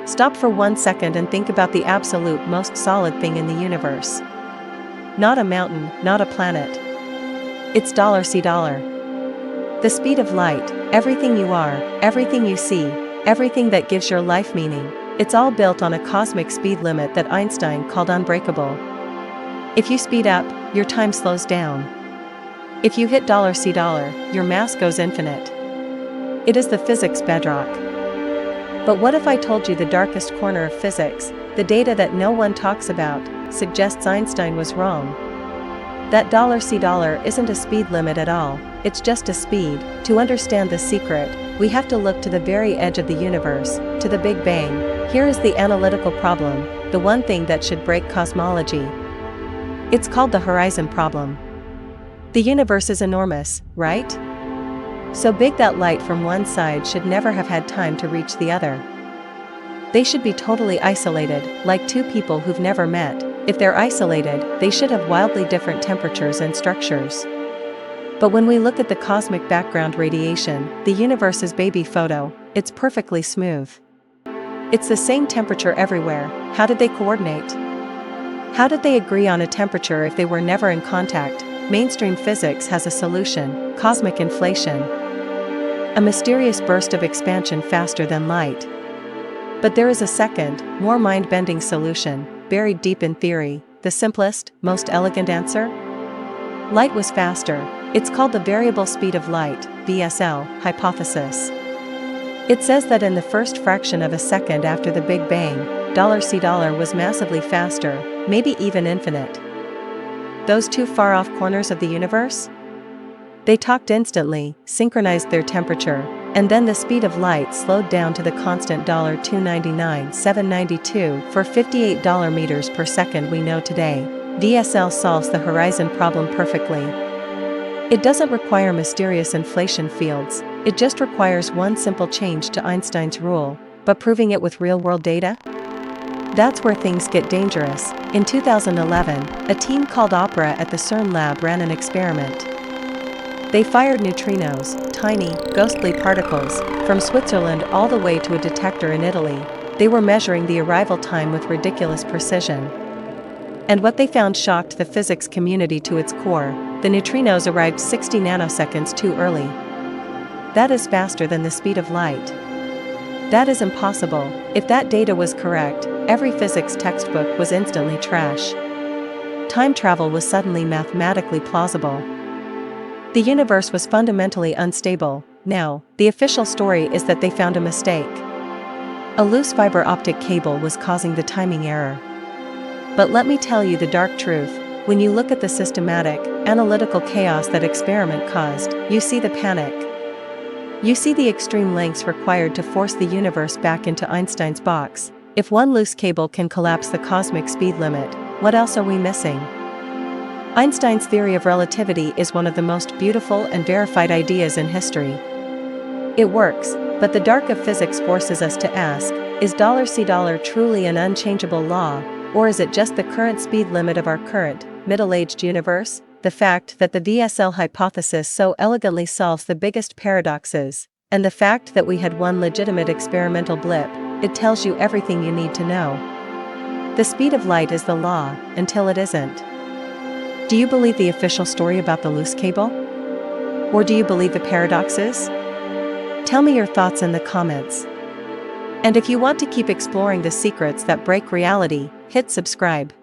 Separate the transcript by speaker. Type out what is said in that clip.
Speaker 1: Stop for 1 second and think about the absolute most solid thing in the universe. Not a mountain, not a planet. It's $C$. The speed of light, everything you are, everything you see, everything that gives your life meaning, it's all built on a cosmic speed limit that Einstein called unbreakable. If you speed up, your time slows down. If you hit $C$, your mass goes infinite. It is the physics bedrock. But what if I told you the darkest corner of physics, the data that no one talks about, suggests Einstein was wrong? That $C$ isn't a speed limit at all, it's just a speed. To understand the secret, we have to look to the very edge of the universe, to the Big Bang. Here is the analytical problem, the one thing that should break cosmology. It's called the Horizon Problem. The universe is enormous, right? So big that light from one side should never have had time to reach the other. They should be totally isolated, like two people who've never met. If they're isolated, they should have wildly different temperatures and structures. But when we look at the cosmic background radiation, the universe's baby photo, it's perfectly smooth. It's the same temperature everywhere. How did they coordinate? How did they agree on a temperature if they were never in contact? Mainstream physics has a solution: cosmic inflation. A mysterious burst of expansion faster than light. But there is a second, more mind-bending solution, buried deep in theory, the simplest, most elegant answer? Light was faster. It's called the variable speed of light, VSL, hypothesis. It says that in the first fraction of a second after the Big Bang, $C$ was massively faster, maybe even infinite. Those two far-off corners of the universe? They talked instantly, synchronized their temperature, and then the speed of light slowed down to the constant $299,792 for 58 meters per second we know today. VSL solves the Horizon problem perfectly. It doesn't require mysterious inflation fields, it just requires one simple change to Einstein's rule, but proving it with real-world data? That's where things get dangerous. In 2011, a team called Opera at the CERN lab ran an experiment. They fired neutrinos, tiny, ghostly particles, from Switzerland all the way to a detector in Italy. They were measuring the arrival time with ridiculous precision. And what they found shocked the physics community to its core: the neutrinos arrived 60 nanoseconds too early. That is faster than the speed of light. That is impossible. If that data was correct, every physics textbook was instantly trash. Time travel was suddenly mathematically plausible. The universe was fundamentally unstable. Now, the official story is that they found a mistake. A loose fiber optic cable was causing the timing error. But let me tell you the dark truth: when you look at the systematic, analytical chaos that experiment caused, you see the panic. You see the extreme lengths required to force the universe back into Einstein's box. If one loose cable can collapse the cosmic speed limit, what else are we missing? Einstein's theory of relativity is one of the most beautiful and verified ideas in history. It works, but the dark of physics forces us to ask, is $C$ truly an unchangeable law, or is it just the current speed limit of our current, middle-aged universe? The fact that the VSL hypothesis so elegantly solves the biggest paradoxes, and the fact that we had one legitimate experimental blip, it tells you everything you need to know. The speed of light is the law, until it isn't. Do you believe the official story about the loose cable? Or do you believe the paradoxes? Tell me your thoughts in the comments. And if you want to keep exploring the secrets that break reality, hit subscribe.